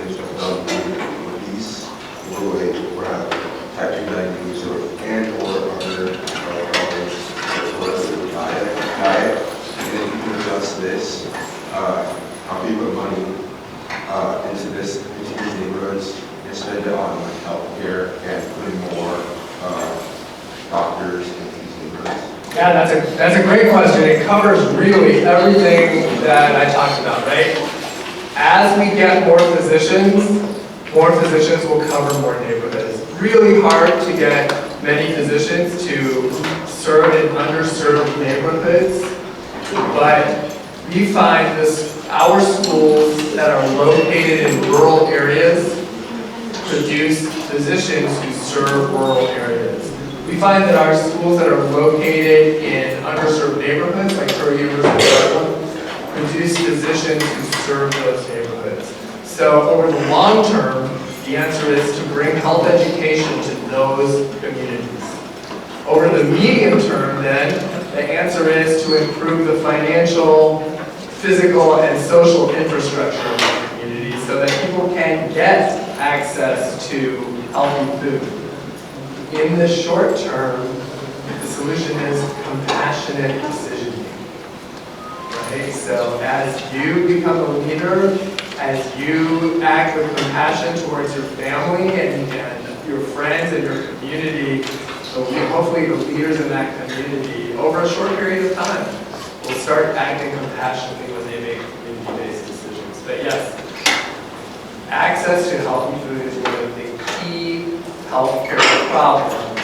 information about obese, overweight, or have type 2 diabetes and/or other problems as well as the diet. And then you can adjust this, how people put money into these neighborhoods and spend it on like healthcare and putting more doctors into these neighborhoods. Yeah, that's a great question. It covers really everything that I talked about, right? As we get more physicians will cover more neighborhoods. Really hard to get many physicians to serve in underserved neighborhoods, but we find our schools that are located in rural areas produce physicians who serve rural areas. We find that our schools that are located in underserved neighborhoods, like Curry University, produce physicians who serve those neighborhoods. So over the long term, the answer is to bring health education to those communities. Over the medium term, then, the answer is to improve the financial, physical, and social infrastructure of the community so that people can get access to healthy food. In the short term, the solution is compassionate decision-making. Right? So as you become a leader, as you act with compassion towards your family and your friends and your community, so hopefully the leaders in that community, over a short period of time, will start acting compassionately when they make community-based decisions. But yes, access to healthy food is one of the key healthcare problems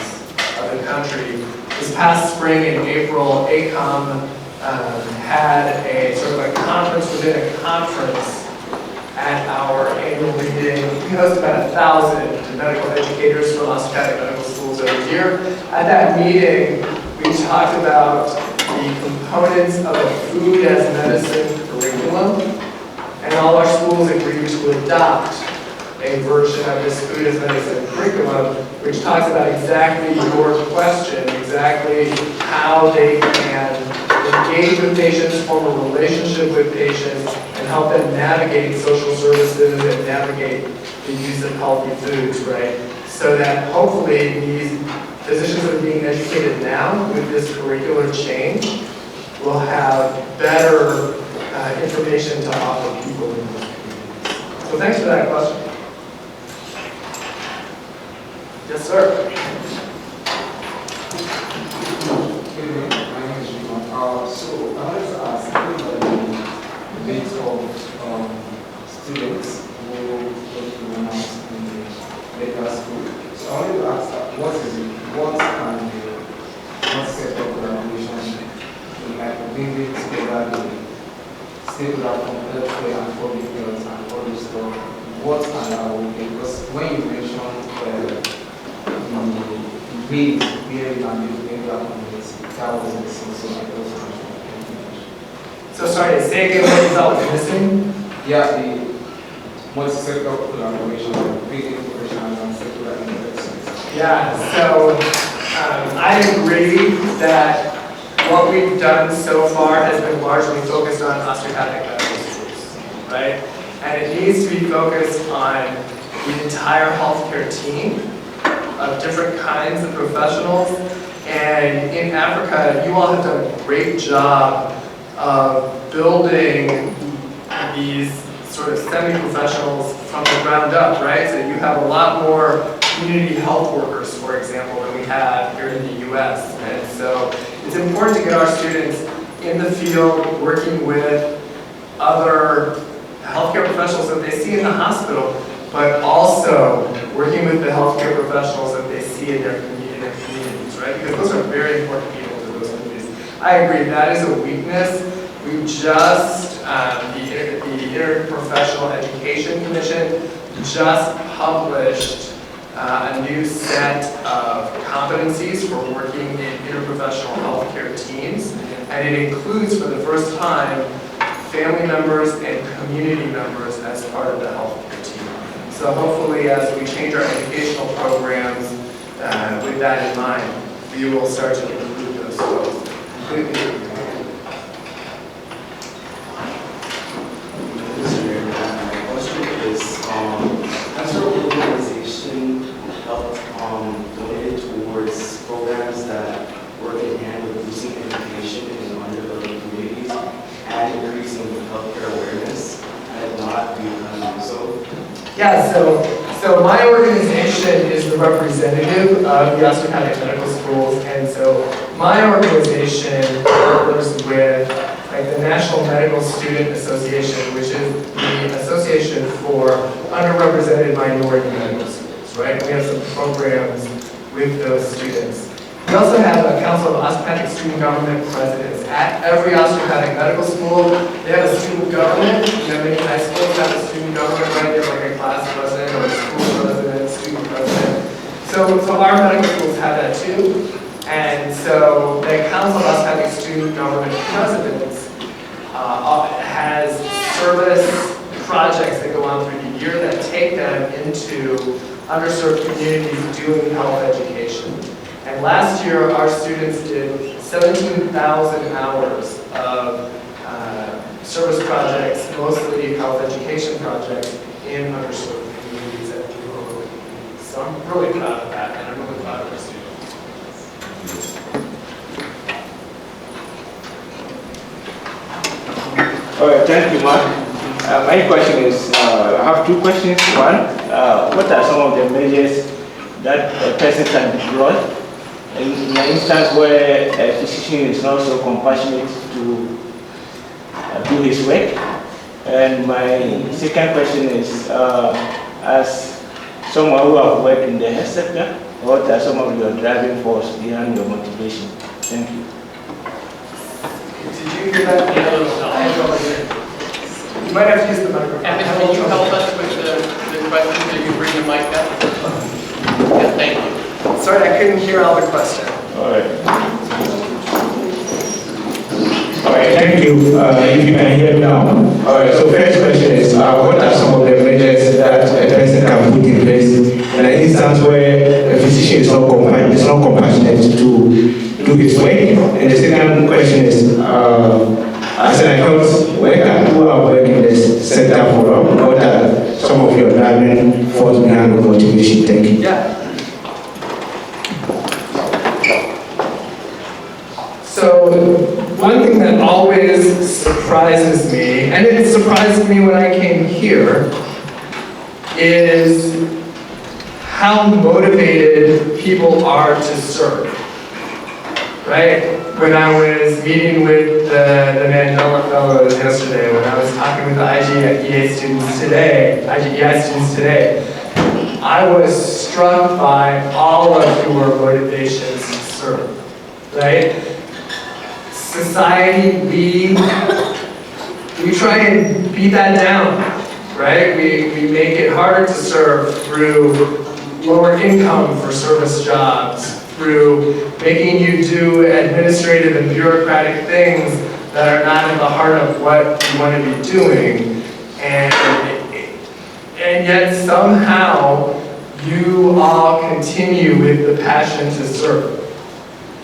of the country. This past spring in April, ACOM had a sort of a conference within a conference at our annual meeting. We host about 1,000 medical educators from osteopathic medical schools every year. At that meeting, we talked about the components of a food as medicine curriculum, and all our schools agreed to adopt a version of this food as medicine curriculum, which talks about exactly your question, exactly how they can engage with patients, form a relationship with patients, and help them navigate social services and navigate the use of healthy foods, right? So that hopefully these physicians that are being educated now with this curricular change will have better information to offer people in those communities. So thanks for that question. Yes, sir. So I wanted to ask, the rate of students who go to announce in the Lehigh school. So I wanted to ask, what set of collaboration like bringing together the stakeholder from healthcare and public health and all this stuff? What are because when you mentioned the rate where you can do better community, that was missing, so I also So sorry, say again what you thought was missing? Yeah, the multi-sector collaboration, big professionals and secular universities. Yeah, so I agree that what we've done so far has been largely focused on osteopathic medical schools, right? And it needs to be focused on the entire healthcare team of different kinds of professionals. And in Africa, you all have done a great job of building these sort of semi-professionals from the ground up, right? So you have a lot more community health workers, for example, than we have here in the US. And so it's important to get our students in the field working with other healthcare professionals that they see in the hospital, but also working with the healthcare professionals that they see in their communities, right? Because those are very important people to those communities. I agree, that is a weakness. We just, the Interprofessional Education Commission just published a new set of competencies for working in interprofessional healthcare teams, and it includes for the first time family members and community members as part of the healthcare team. So hopefully as we change our educational programs with that in mind, we will start to include those folks. Completely agree. My question is, Yeah, so my organization is the representative of the Iacocca Medical Schools, and so my organization partners with like the National Medical Student Association, which is the association for underrepresented minority medical schools, right? We have some programs with those students. We also have a Council of Osteopathic Student Government presidents. At every osteopathic medical school, they have a student government. You know, many high schools have a student government, right? They have like a class president or a school president, student president. So our medical schools have that too. And so the Council of Osteopathic Student Government presidents has service projects that go on through the year that take them into underserved communities doing health education. And last year, our students did 17,000 hours of service projects, mostly health education projects, in underserved communities at rural communities. So I'm really proud of that, and I'm really proud of our students. All right, thank you, Mark. My question is, I have two questions. One, what are some of the measures that a person can deploy in an instance where a physician is not so compassionate to do his work? And my second question is, as someone who has worked in the health sector, what are some of your driving force behind your motivation? Thank you. Did you hear that? You might have to use the microphone. Evan, can you help us with the question? Can you bring the mic up? Yeah, thank you. Sorry, I couldn't hear all the question. All right. All right, thank you. If you can hear me now. All right, so first question is, what are some of the measures that a person can put in place in an instance where a physician is not compassionate to do his work? And the second question is, as an health worker who are working in this sector for long, what are some of your driving force behind your motivation? Thank you. Yeah. So one thing that always surprises me, and it surprised me when I came here, is how motivated people are to serve, right? When I was meeting with the Mandela Fellows yesterday, when I was talking with the IGEI students today, I was struck by all of your motivations to serve, right? Society, we try and beat that down, right? We make it harder to serve through lower income for service jobs, through making you do administrative and bureaucratic things that are not in the heart of what you want to be doing. And yet somehow you all continue with the passion to serve,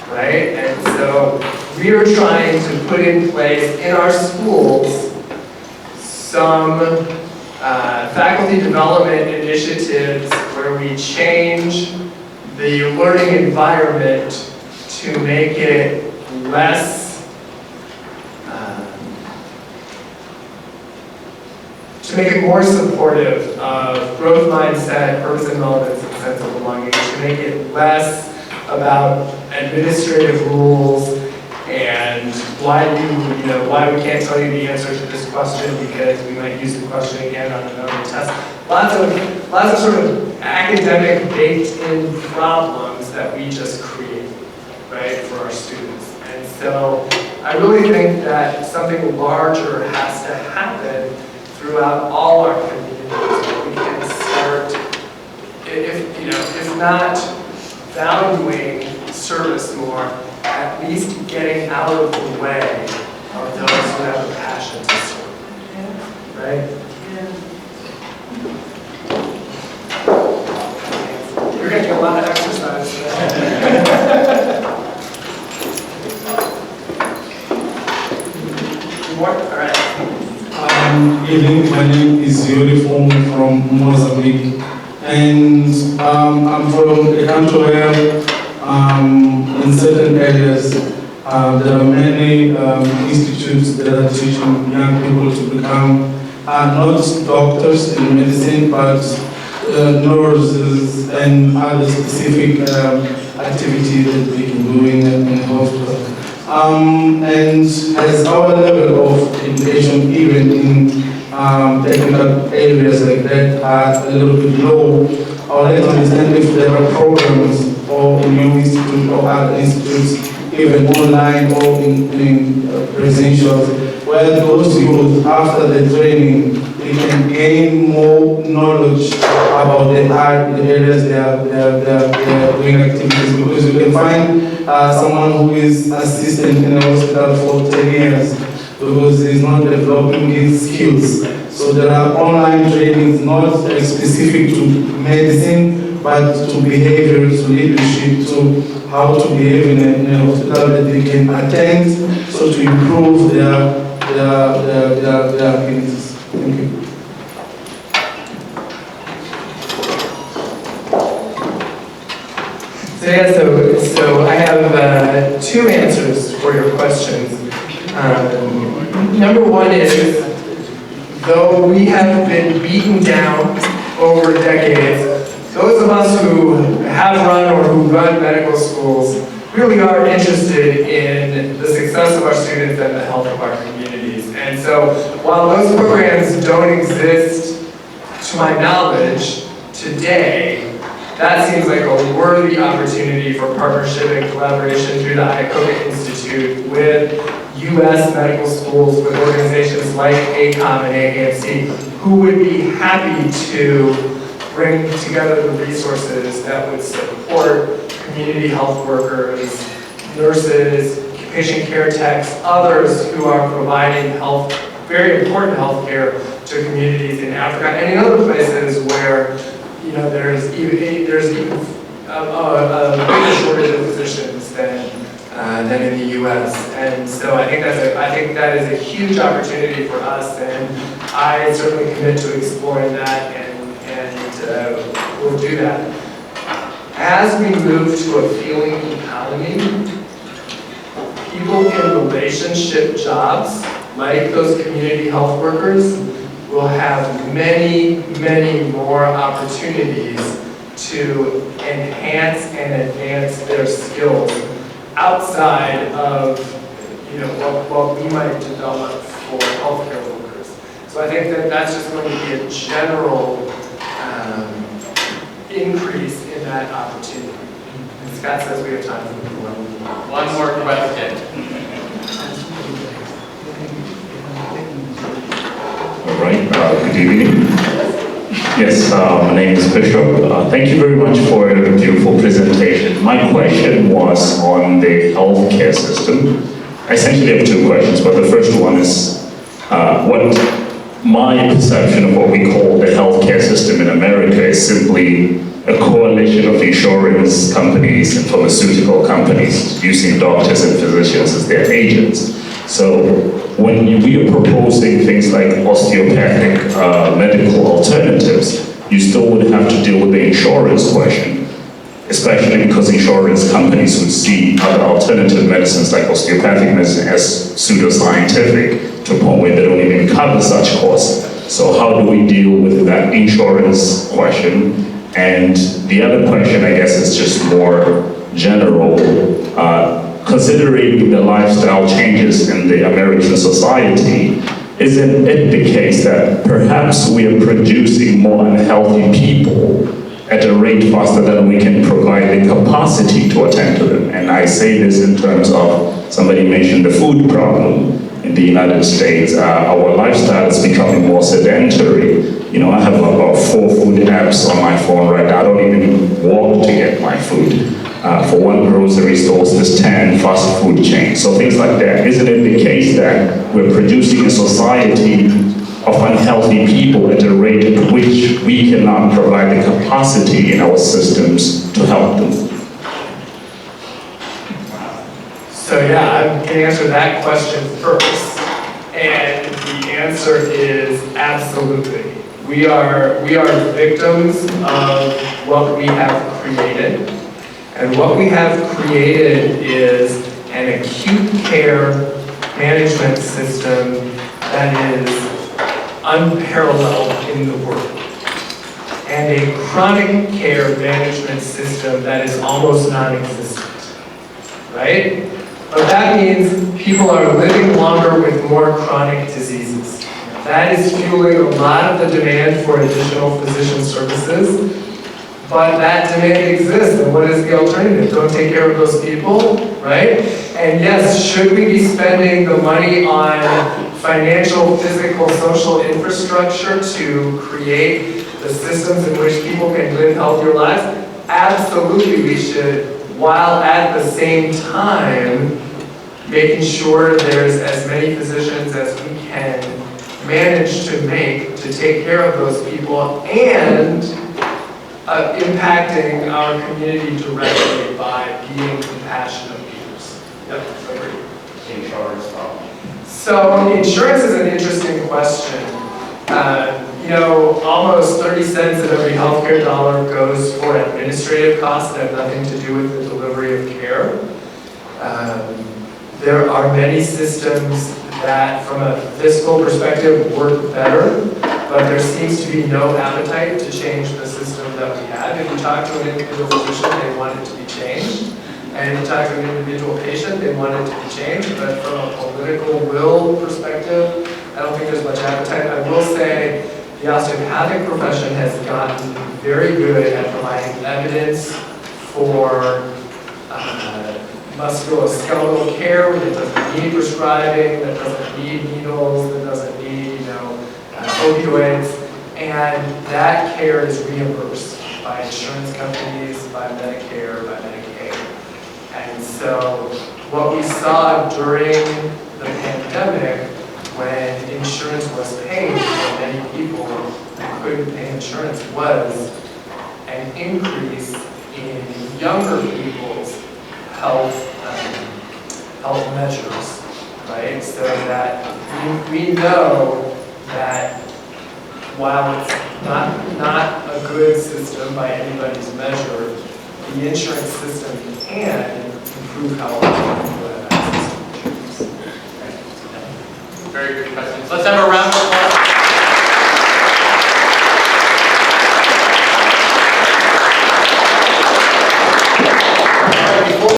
right? And so we are trying to put in place in our schools some faculty development initiatives where we change the learning environment to make it less to make it more supportive of growth mindset, purpose and relevance, and sense of belonging, to make it less about administrative rules and why we can't tell you the answer to this question because we might use the question again on another test. Lots of sort of academic baked-in problems that we just create, right, for our students. And so I really think that something larger has to happen throughout all our communities where we can start, if not valuing service more, at least getting out of the way of those who have a passion to serve, right? You're getting a lot of exercise today. More? All right. Evening, my name is Yuri from Mozambique, and I'm from a country where in certain areas there are many institutes that are teaching young people to become are not doctors in medicine, but nurses and other specific activities that we can do in hospital. And as our level of education, even in technical areas like that, are a little bit low, I would like to understand if there are programs or in your institute or other institutes, even online or in presential, where those youth, after the training, they can gain more knowledge about the art, the areas they are doing activities. Because you can find someone who is assistant in a hospital for 10 years because he's not developing his skills. So there are online trainings not specific to medicine, but to behavior, to leadership, to how to behave in a hospital that they can attend, so to improve their abilities. Thank you. So I have two answers for your questions. Number one is, though we have been beaten down over decades, those of us who have run or who run medical schools really are interested in the success of our students and the health of our communities. And so while those programs don't exist, to my knowledge, today, that seems like a worthy opportunity for partnership and collaboration through the Iacocca Institute with U.S. medical schools, with organizations like ACOM and AAMC, who would be happy to bring together the resources that would support community health workers, nurses, patient care techs, others who are providing health, very important health care to communities in Africa and in other places where there's even a bigger shortage of physicians than in the U.S. And so I think that is a huge opportunity for us, and I certainly commit to exploring that, and we'll do that. As we move to a feeling economy, people in relationship jobs, like those community health workers, will have many, many more opportunities to enhance and advance their skills outside of what we might develop for healthcare workers. So I think that that's just going to be a general increase in that opportunity. And Scott says we have time for one more question. All right, good evening. Yes, my name is Bishop. Thank you very much for your beautiful presentation. My question was on the healthcare system. I essentially have two questions, but the first one is what my perception of what we call the healthcare system in America is simply a coalition of insurance companies and pharmaceutical companies using doctors and physicians as their agents. So when we are proposing things like osteopathic medical alternatives, you still would have to deal with the insurance question, especially because insurance companies would see other alternative medicines like osteopathic medicine as pseudoscientific to a point where they don't even cover such costs. So how do we deal with that insurance question? And the other question, I guess, is just more general. Considering the lifestyle changes in the American society, isn't it the case that perhaps we are producing more unhealthy people at a rate faster than we can provide the capacity to attend to them? And I say this in terms of, somebody mentioned the food problem in the United States. Our lifestyle is becoming more sedentary. I have about 4 food apps on my phone right now. I don't even walk to get my food. For one grocery store, there's 10 fast food chains. So things like that. Isn't it the case that we're producing a society of unhealthy people at a rate at which we cannot provide the capacity in our systems to help them? So yeah, I'm going to answer that question first. And the answer is absolutely. We are victims of what we have created. And what we have created is an acute care management system that is unparalleled in the world, and a chronic care management system that is almost non-existent, right? But that means people are living longer with more chronic diseases. That is fueling a lot of the demand for additional physician services, but that demand exists, and what is the alternative? Don't take care of those people, right? And yes, should we be spending the money on financial, physical, social infrastructure to create the systems in which people can live healthier lives? Absolutely we should, while at the same time making sure there's as many physicians as we can manage to make to take care of those people and impacting our community directly by being compassionate leaders. Yep, agree. Insurance. So insurance is an interesting question. You know, almost 30 cents of every healthcare dollar goes for administrative costs that have nothing to do with the delivery of care. There are many systems that, from a fiscal perspective, work better, but there seems to be no appetite to change the system that we have. If you talk to an individual physician, they want it to be changed. And if you talk to an individual patient, they want it to be changed. But from a political will perspective, I don't think there's much appetite. I will say the osteopathic profession has gotten very good at providing evidence for musculoskeletal care that doesn't need prescribing, that doesn't need needles, that doesn't need, opioids, and that care is reimbursed by insurance companies, by Medicare, by Medicaid. And so what we saw during the pandemic, when insurance was paid for many people who couldn't pay insurance, was an increase in younger people's health measures, right? So that we know that while it's not a good system by anybody's measure, the insurance system can improve health for people that have access to insurance. Very good questions. Let's have a round